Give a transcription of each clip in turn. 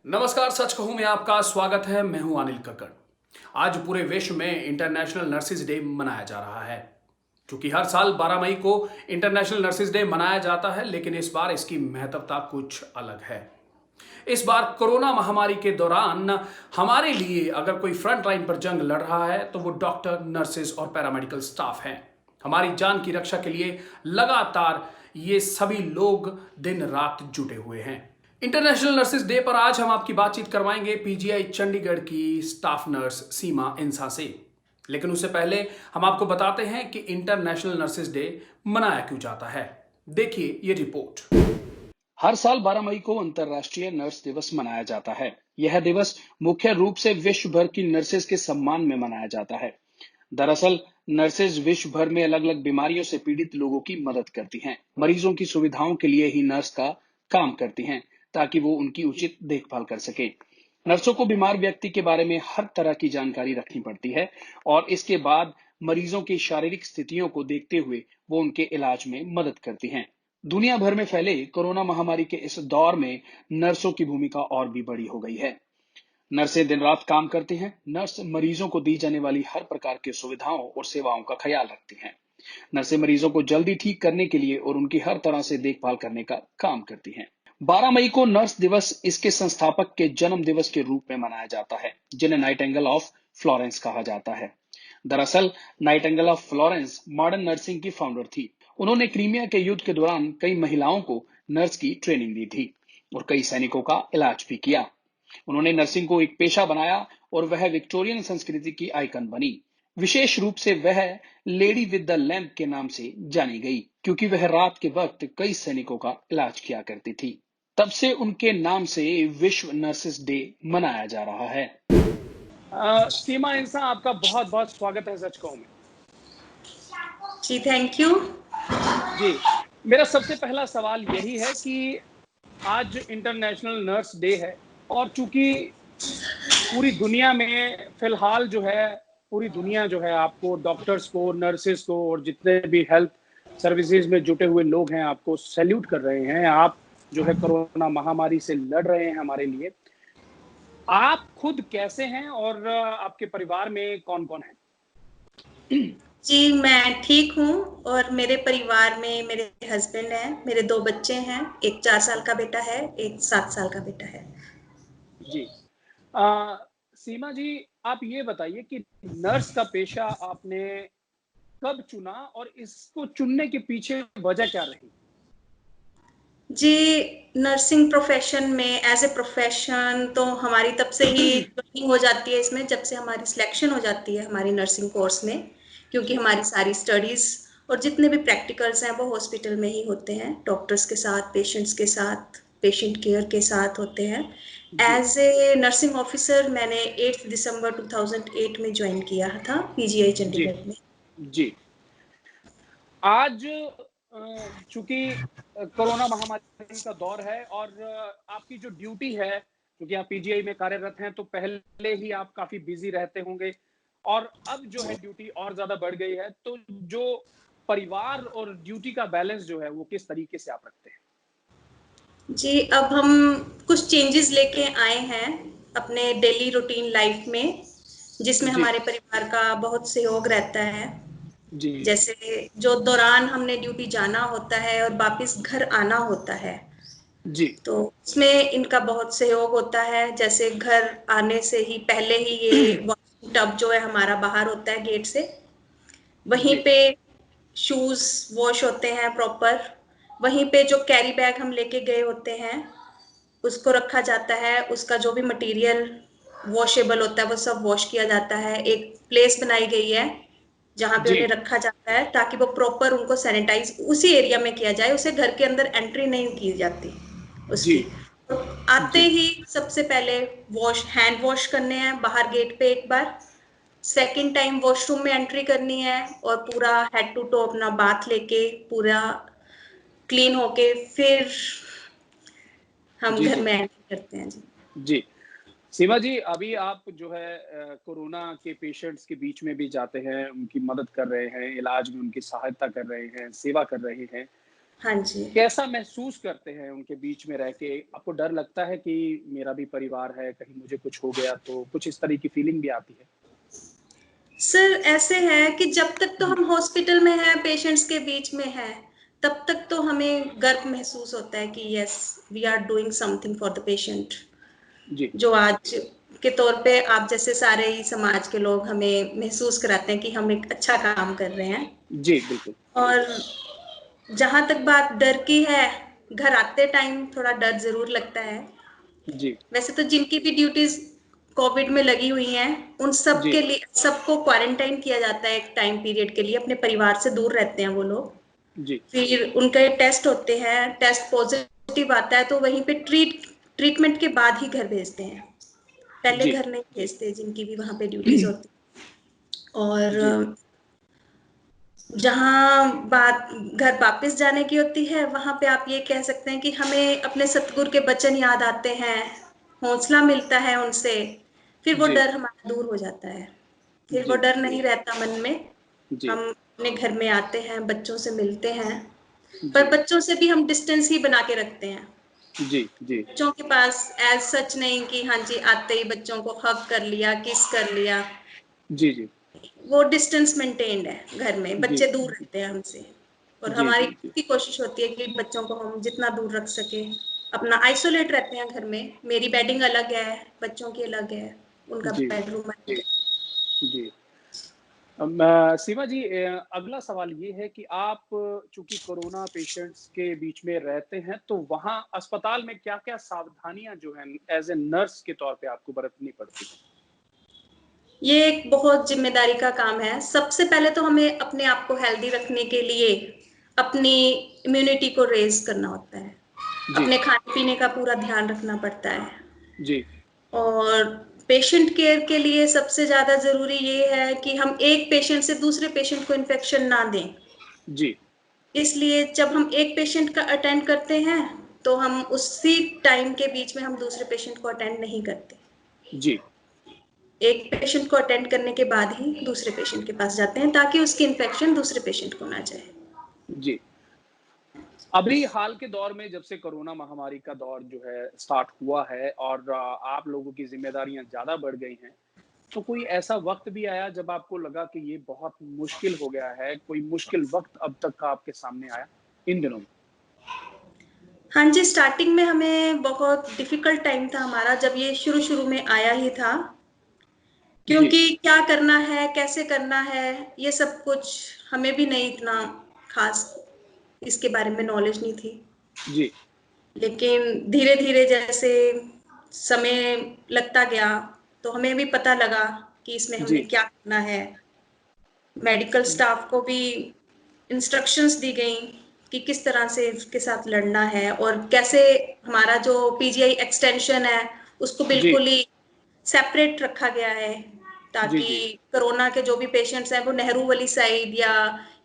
नमस्कार, सच कहूं मैं आपका स्वागत है। मैं हूं अनिल कक्कड़। आज पूरे विश्व में इंटरनेशनल नर्सिस डे मनाया जा रहा है। क्योंकि हर साल 12 मई को इंटरनेशनल नर्सिस डे मनाया जाता है, लेकिन इस बार इसकी महत्वता कुछ अलग है। इस बार कोरोना महामारी के दौरान हमारे लिए अगर कोई फ्रंट लाइन पर जंग लड़ रहा है तो वो डॉक्टर, नर्सिस और पैरामेडिकल स्टाफ हैं। हमारी जान की रक्षा के लिए लगातार ये सभी लोग दिन रात जुटे हुए हैं। इंटरनेशनल नर्सिस डे पर आज हम आपकी बातचीत करवाएंगे पीजीआई चंडीगढ़ की स्टाफ नर्स सीमा इंसा से। लेकिन उससे पहले हम आपको बताते हैं कि इंटरनेशनल नर्सिस डे मनाया क्यों जाता है। देखिए ये रिपोर्ट। हर साल 12 मई को अंतर्राष्ट्रीय नर्स दिवस मनाया जाता है। यह दिवस मुख्य रूप से विश्व भर की नर्सेज के सम्मान में मनाया जाता है। दरअसल नर्सेज विश्व भर में अलग अलग बीमारियों से पीड़ित लोगों की मदद करती हैं। मरीजों की सुविधाओं के लिए ही नर्स का काम करती हैं, ताकि वो उनकी उचित देखभाल कर सके। नर्सों को बीमार व्यक्ति के बारे में हर तरह की जानकारी रखनी पड़ती है और इसके बाद मरीजों की शारीरिक स्थितियों को देखते हुए वो उनके इलाज में मदद करती हैं। दुनिया भर में फैले कोरोना महामारी के इस दौर में नर्सों की भूमिका और भी बड़ी हो गई है। नर्सें दिन रात काम करती हैं। नर्स मरीजों को दी जाने वाली हर प्रकार की सुविधाओं और सेवाओं का ख्याल रखती हैं। नर्सें मरीजों को जल्दी ठीक करने के लिए और उनकी हर तरह से देखभाल करने का काम करती हैं। 12 मई को नर्स दिवस इसके संस्थापक के जन्म दिवस के रूप में मनाया जाता है, जिन्हें नाइटिंगेल ऑफ फ्लोरेंस कहा जाता है। दरअसल Nightingale of Florence modern nursing की फाउंडर थी। उन्होंने क्रीमिया के युद्ध के दौरान कई महिलाओं को नर्स की ट्रेनिंग दी थी और कई सैनिकों का इलाज भी किया। उन्होंने नर्सिंग को एक पेशा बनाया और वह विक्टोरियन संस्कृति की आइकन बनी। विशेष रूप से वह लेडी विद द लैम्प के नाम से जानी गई, क्योंकि वह रात के वक्त कई सैनिकों का इलाज किया करती थी। तब से उनके नाम से विश्व नर्सिस डे मनाया जा रहा है। सीमा इंसा, आपका बहुत बहुत स्वागत है सच कहूं में। जी, थैंक यू। जी, मेरा सबसे पहला सवाल यही है कि आज इंटरनेशनल नर्स डे है और चूंकि पूरी दुनिया में फिलहाल पूरी दुनिया आपको डॉक्टर्स को, नर्सेस को और जितने भी हेल्थ सर्विसेज में जुटे हुए लोग हैं आपको सैल्यूट कर रहे हैं। आप कोरोना महामारी से लड़ रहे हैं हमारे लिए। आप खुद कैसे हैं और आपके परिवार में कौन-कौन है? जी, मैं ठीक हूँ और मेरे परिवार में मेरे हस्बैंड हैं, मेरे 2 बच्चे हैं, एक 4 साल का बेटा है, एक 7 साल का बेटा है। जी। अ, सीमा जी, आप ये बताइए कि नर्स का पेशा आपने कब चुना और इसको चुनने के पीछे वजह क्या रही? जी, नर्सिंग प्रोफ़ेशन में एज़ अ प्रोफ़ेशन तो हमारी तब से ही जॉइनिंग हो जाती है इसमें, जब से हमारी सिलेक्शन हो जाती है हमारी नर्सिंग कोर्स में, क्योंकि हमारी सारी स्टडीज़ और जितने भी प्रैक्टिकल्स हैं वो हॉस्पिटल में ही होते हैं, डॉक्टर्स के साथ, पेशेंट्स के साथ, पेशेंट केयर के साथ होते हैं। जी, एज़ ए नर्सिंग ऑफ़िसर मैंने 8 दिसंबर 2008 में जॉइन किया था पीजीआई जी, चंडीगढ़ में। जी। आज चूँकि कोरोना महामारी का दौर है और आपकी जो ड्यूटी है, क्योंकि आप पीजीआई में कार्यरत हैं, तो पहले ही आप काफ़ी बिज़ी रहते होंगे और अब ड्यूटी और ज़्यादा बढ़ गई है, तो जो परिवार और ड्यूटी का बैलेंस वो किस तरीके से आप रखते हैं? जी, अब हम कुछ चेंजेस लेके आए हैं अपने डेली रूटीन लाइफ में, जिसमें जी, हमारे परिवार का बहुत सहयोग रहता है। जी, जैसे जो दौरान हमने ड्यूटी जाना होता है और वापस घर आना होता है, जी, तो उसमें इनका बहुत सहयोग होता है। जैसे घर आने से ही पहले ही ये वॉशिंग टब जो है हमारा बाहर होता है गेट से, वहीं जी, पे शूज़ वॉश होते हैं प्रॉपर, वहीं पे जो कैरी बैग हम लेके गए होते हैं उसको रखा जाता है, उसका जो भी मटेरियल वॉशेबल होता है वो सब वॉश किया जाता है। एक प्लेस बनाई गई है जहाँ पे जी, उन्हें रखा जाता है ताकि वो प्रॉपर उनको सैनिटाइज उसी एरिया में किया जाए, उसे घर के अंदर एंट्री नहीं की जाती जी, उसकी। तो आते जी, ही सबसे पहले हैंड वॉश करने हैं बाहर गेट पे एक बार, सेकंड टाइम वॉशरूम में एंट्री करनी है और पूरा हेड टू टो अपना बाथ लेके पूरा क्लीन होके फिर हम जी, घर जी, में एंट्री करते हैं। जी। जी। सीमा जी, अभी आप कोरोना के पेशेंट्स के बीच में भी जाते हैं, उनकी मदद कर रहे हैं, इलाज में उनकी सहायता कर रहे हैं, सेवा कर रहे हैं। हाँ जी। कैसा महसूस करते हैं उनके बीच में रह के? आपको डर लगता है कि मेरा भी परिवार है, कहीं मुझे कुछ हो गया तो कुछ इस तरह की फीलिंग भी आती है? सर ऐसे है कि जब तक तो जी, हम हॉस्पिटल में हैं, पेशेंट्स के बीच में हैं, तब तक तो हमें गर्व महसूस होता है कि yes, we are doing something for the patient. जी, जो आज के तौर पे आप जैसे सारे ही समाज के लोग हमें महसूस कराते हैं कि हम एक अच्छा काम कर रहे हैं। जी, बिल्कुल। और जहां तक बात डर की है, घर आते टाइम थोड़ा डर जरूर लगता है। जी, वैसे तो जिनकी भी ड्यूटीज कोविड में लगी हुई हैं, उन सब जी, के लिए सबको क्वारंटाइन किया जाता है एक टाइम पीरियड के लिए, अपने परिवार से दूर रहते हैं वो लोग। जी, फिर उनके टेस्ट होते हैं, टेस्ट पॉजिटिव आता है तो वहीं पे ट्रीटमेंट के बाद ही घर भेजते हैं, पहले जी, घर नहीं भेजते जिनकी भी वहां पे ड्यूटीज होती। जी, और जहाँ बात घर वापस जाने की होती है, वहां पे आप ये कह सकते हैं कि हमें अपने सतगुरु के वचन याद आते हैं, हौसला मिलता है उनसे, फिर वो जी, डर हमारा दूर हो जाता है, फिर वो जी, डर जी, नहीं रहता मन में। जी, हम अपने घर में आते हैं, बच्चों से मिलते हैं, पर जी, बच्चों से भी हम डिस्टेंस ही बना के रखते हैं। जी, जी, बच्चों के पास एज सच नहीं कि हाँ जी आते ही बच्चों को हग कर लिया, किस कर लिया। जी, जी, वो डिस्टेंस मेंटेन्ड है, घर में जी, बच्चे दूर रहते हैं हमसे। और जी, हमारी जी, जी, की कोशिश होती है कि बच्चों को हम जितना दूर रख सके। अपना आइसोलेट रहते हैं घर में, मेरी बेडिंग अलग है, बच्चों की अलग है, उनका जी, बेडरूम अलग है। जी। सीमा जी, अगला सवाल ये है कि आप चूँकि कोरोना पेशेंट्स के बीच में रहते हैं, तो वहाँ अस्पताल में क्या-क्या सावधानियाँ जो हैं एज़ ए नर्स के तौर पे आपको बरतनी पड़ती हैं? ये एक बहुत जिम्मेदारी का काम है। सबसे पहले तो हमें अपने आप को हेल्दी रखने के लिए अपनी इम्यूनिटी को रेज करना होता है, जी, अपने खाने पीने का पूरा ध्यान रखना पड़ता है। जी, और पेशेंट केयर के लिए सबसे ज्यादा जरूरी ये है कि हम एक पेशेंट से दूसरे पेशेंट को इन्फेक्शन ना दें। जी, इसलिए जब हम एक पेशेंट का अटेंड करते हैं, तो हम उसी टाइम के बीच में हम दूसरे पेशेंट को अटेंड नहीं करते। जी, एक पेशेंट को अटेंड करने के बाद ही दूसरे पेशेंट के पास जाते हैं, ताकि उसकी इन्फेक्शन दूसरे पेशेंट को ना जाए। जी। अभी हाल के दौर में जब से कोरोना महामारी का दौर जो है स्टार्ट हुआ है और आप लोगों की ज़िम्मेदारियाँ ज़्यादा बढ़ गई हैं, तो कोई ऐसा वक़्त भी आया जब आपको लगा कि ये बहुत मुश्किल हो गया है, कोई मुश्किल वक़्त अब तक का आपके सामने आया इन दिनों में? हाँ जी, स्टार्टिंग में हमें बहुत डिफिकल्ट टाइम था हमारा, जब ये शुरू-शुरू में आया ही था। जी, क्योंकि क्या करना है, कैसे करना है, ये सब कुछ हमें भी नहीं इतना खास इसके बारे में नॉलेज नहीं थी। जी, लेकिन धीरे-धीरे जैसे समय लगता गया, तो हमें भी पता लगा कि इसमें हमने जी, क्या करना है। मेडिकल स्टाफ को भी इंस्ट्रक्शंस दी गई कि किस तरह से इसके साथ लड़ना है, और कैसे हमारा जो पीजीआई एक्सटेंशन है, उसको जी, बिल्कुल ही सेपरेट रखा गया है, जी, ताकि जी, कोरोना के जो भी पेशेंट्स हैं वो नेहरू वाली साइड या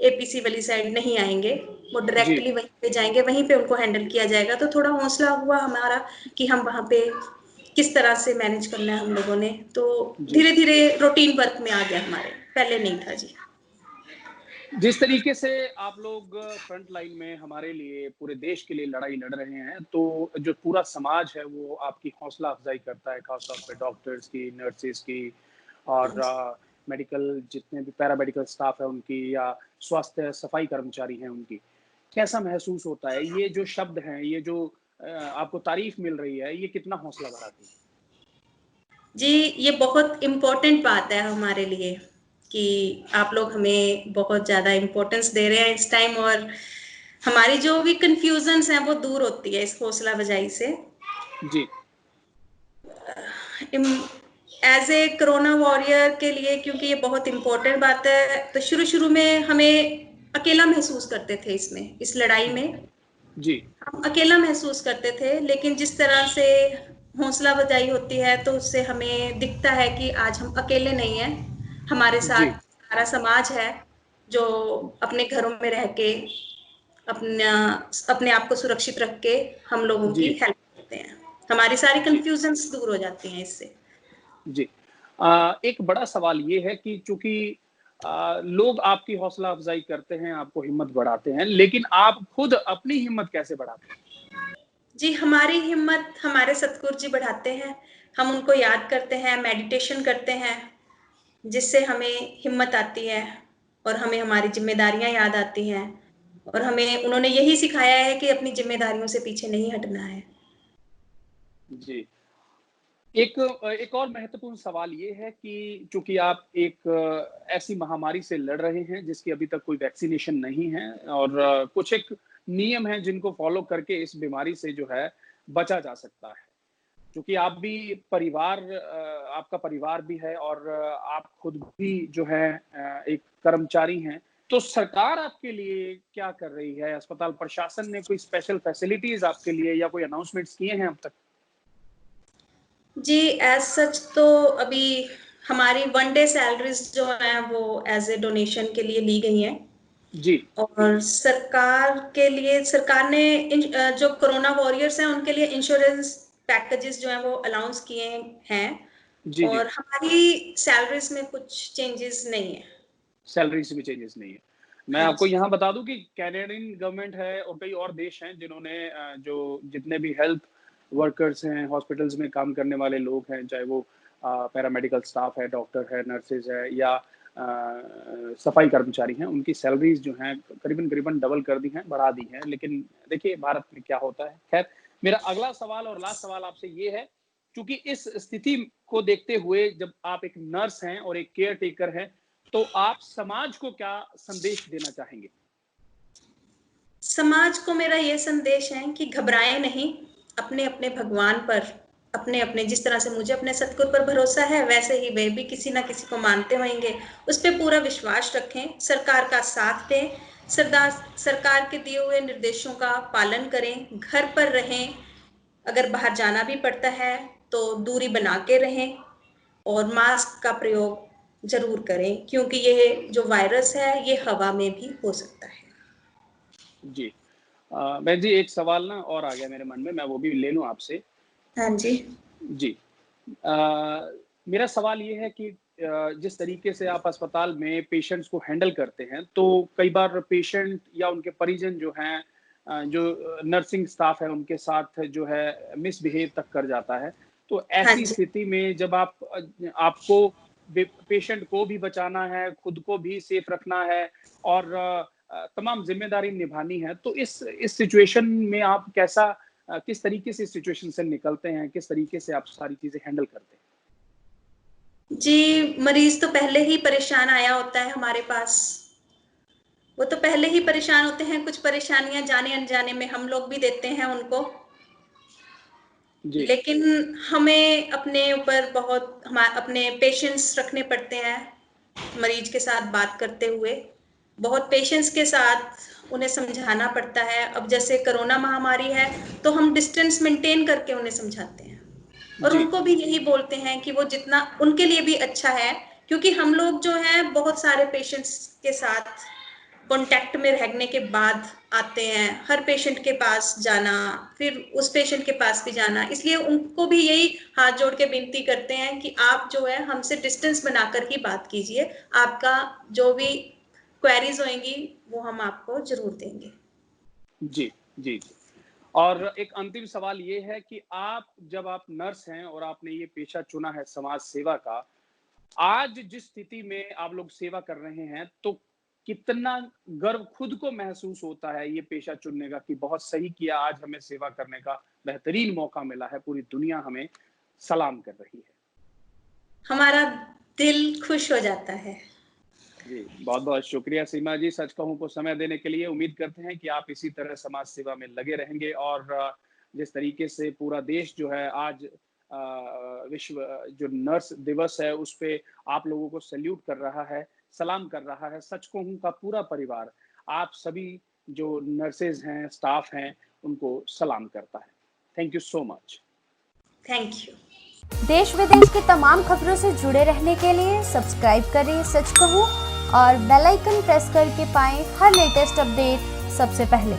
एपीसी वाली साइड नहीं आएंगे, वो जी, डायरेक्टली वहीं पे जाएंगे, वहीं पे उनको हैंडल किया जाएगा। तो थोड़ा हौसला हुआ हमारा कि हम वहां पे किस तरह से मैनेज करना है हम लोगों ने। तो जी। धीरे धीरे रूटीन वर्क में आ गया हमारे, पहले नहीं था जी। जिस तरीके से आप लोग फ्रंट लाइन में हमारे लिए, पूरे देश के लिए लड़ाई लड़ रहे हैं, तो जो पूरा समाज है वो आपकी हौसला अफ़ज़ाई करता है, ख़ास तौर पे डॉक्टर्स की, नर्सेज़ की हाँ और जी। मेडिकल जितने भी पैरामेडिकल स्टाफ़ है उनकी या स्वास्थ्य सफाई कर्मचारी हैं उनकी। कैसा महसूस होता है? ये जो शब्द हैं, ये जो आपको तारीफ़ मिल रही है, ये कितना हौसला बढ़ाती है? जी, ये बहुत इम्पोर्टेंट बात है हमारे लिए कि आप लोग हमें बहुत ज़्यादा इम्पोर्टेंस दे रहे हैं इस टाइम, और हमारी जो भी कंफ्यूजन्स हैं वो दूर होती है इस हौसला अफ़ज़ाई से। जी, एज ए कोरोना वॉरियर के लिए, क्योंकि ये बहुत इम्पोर्टेंट बात है, तो शुरू-शुरू में हमें अकेला महसूस करते थे इसमें, इस लड़ाई में। जी, हम अकेला महसूस करते थे, लेकिन जिस तरह से हौसला अफ़ज़ाई होती है, तो उससे हमें दिखता है कि आज हम अकेले नहीं हैं। हमारे जी, साथ सारा समाज है, जो अपने घरों में रह के अपना अपने आप को सुरक्षित रख के हम लोगों की जी, हेल्प करते हैं। हमारी सारी जी। कन्फ्यूजन्स दूर हो जाती हैं इससे। जी। एक बड़ा सवाल ये है कि चूँकि लोग आपकी हौसला अफजाई करते हैं, आपको हिम्मत बढ़ाते हैं, लेकिन आप खुद अपनी हिम्मत कैसे बढ़ाते हैं? जी, हमारी हिम्मत हमारे सतगुरु जी बढ़ाते हैं। हम उनको याद करते हैं, मेडिटेशन करते हैं, जिससे हमें हिम्मत आती है और हमें हमारी ज़िम्मेदारियाँ याद आती हैं और हमें उन्होंने यही सिखाया है कि अपनी ज़िम्मेदारियों से पीछे नहीं हटना है। जी। एक और महत्वपूर्ण सवाल ये है कि चूँकि आप एक ऐसी महामारी से लड़ रहे हैं जिसकी अभी तक कोई वैक्सीनेशन नहीं है और कुछ एक नियम हैं जिनको फ़ॉलो करके इस बीमारी से जो है बचा जा सकता है। क्योंकि आप भी आपका परिवार भी है और आप खुद भी जो है एक कर्मचारी हैं। तो सरकार आपके लिए क्या कर रही है? अस्पताल प्रशासन ने कोई स्पेशल फैसिलिटीज़ आपके लिए या कोई अनाउंसमेंट्स किए हैं अब तक? जी, एज़ सच तो अभी हमारी 1 डे सैलरीज़ जो हैं वो एज़ ए डोनेशन के लिए ली गई हैं जी। और सरकार ने जो कोरोना वॉरियर्स हैं उनके लिए इंश्योरेंस पैकेजेस जो हैं वो अनाउंस किए हैं जी, जी। और हमारी सैलरीज़ में कुछ चेंजेस नहीं है। सैलरीज़ में चेंजेस नहीं है। मैं हाँ आपको जी। यहाँ बता दूँ कि कैनेडियन गवर्नमेंट है और कई और देश हैं जिन्होंने जो जितने भी हेल्थ वर्कर्स हैं, हॉस्पिटल्स में काम करने वाले लोग हैं, चाहे वो पैरामेडिकल स्टाफ है, डॉक्टर है, नर्सेज़ है या सफाई कर्मचारी हैं, उनकी सैलरीज़ जो हैं करीबन-करीबन डबल कर दी हैं, बढ़ा दी हैं। लेकिन देखिए भारत में क्या होता है। ख़ैर मेरा अगला सवाल और लास्ट सवाल आपसे ये है, चूँकि इस स्थिति को देखते हुए जब आप एक नर्स हैं और एक केयर टेकर हैं, तो आप समाज को क्या संदेश देना चाहेंगे? समाज को मेरा ये संदेश है कि घबराएं नहीं, अपने-अपने भगवान पर, अपने-अपने जिस तरह से मुझे अपने सतगुरु पर भरोसा है, वैसे ही वे भी किसी न किसी को मानते होंगे। उस पे पूरा विश्वास रखें, सरकार का साथ दें, सरकार के दिए हुए निर्देशों का पालन करें, घर पर रहें, अगर बाहर जाना भी पड़ता है, तो दूरी बना के रहें और मास्क का प्रयोग ज़रूर करें क्योंकि ये जो वायरस है, ये हवा में भी हो सकता है। जी। बहन जी एक सवाल ना और आ गया मेरे मन में, मैं वो भी ले लूँ आपसे? हाँ जी। जी। अ, मेरा सवाल ये है कि जिस तरीके से आप अस्पताल में पेशेंट्स को हैंडल करते हैं, तो कई बार पेशेंट या उनके परिजन जो हैं जो नर्सिंग स्टाफ है, उनके साथ जो है मिसबिहेव तक कर जाता है। तो हाँ ऐसी जी। स्थिति में जब आपको पेशेंट को भी बचाना है, खुद को भी सेफ रखना है और तमाम ज़िम्मेदारी निभानी है, तो इस सिचुएशन में आप किस तरीके से इस सिचुएशन से निकलते हैं? किस तरीके से आप सारी चीज़ें हैंडल करते हैं? जी, मरीज़ तो पहले ही परेशान आया होता है हमारे पास। वो तो पहले ही परेशान होते हैं, कुछ परेशानियाँ जाने-अनजाने में हम लोग भी देते हैं उनको। जी, लेकिन हमें अपने ऊपर अपने पेशेंस रखने पड़ते हैं, मरीज़ के साथ बात करते हुए। बहुत पेशेंस के साथ उन्हें समझाना पड़ता है। अब जैसे कोरोना महामारी है, तो हम डिस्टेंस मेंटेन करके उन्हें समझाते हैं। और जी, उनको भी यही बोलते हैं कि वो जितना उनके लिए भी अच्छा है क्योंकि हम लोग जो हैं बहुत सारे पेशेंट्स के साथ कॉन्टैक्ट में रहने के बाद आते हैं हर पेशेंट के पास जाना फिर उस पेशेंट के पास भी जाना इसलिए उनको भी यही हाथ जोड़ के विनती करते हैं कि आप जो है हमसे डिस्टेंस बनाकर ही बात कीजिए आपका जो भी क्वेरीज होंगी वो हम आपको जरूर देंगे। जी, जी, जी। और एक अंतिम सवाल ये है कि जब आप नर्स हैं और आपने ये पेशा चुना है समाज सेवा का, आज जिस स्थिति में आप लोग सेवा कर रहे हैं, तो कितना गर्व खुद को महसूस होता है ये पेशा चुनने का कि बहुत सही किया, आज हमें सेवा करने का बेहतरीन मौका मिला है, पूरी दुनिया हमें सलाम कर रही है। हमारा दिल खुश हो जाता है। जी, बहुत-बहुत शुक्रिया सीमा जी, सच कहूँ को समय देने के लिए। उम्मीद करते हैं कि आप इसी तरह समाज सेवा में लगे रहेंगे और जिस तरीके से पूरा देश जो है आज विश्व जो नर्स दिवस है, उस पे आप लोगों को सैल्यूट कर रहा है, सलाम कर रहा है। सच कहूँ का पूरा परिवार आप सभी जो नर्सेज़ हैं, स्टाफ हैं, उनको सलाम करता है। Thank you so much. Thank you. देश विदेश की तमाम खबरों से जुड़े रहने के लिए सब्सक्राइब करें सच कहूं और बेल आइकन प्रेस करके पाएं हर लेटेस्ट अपडेट सबसे पहले।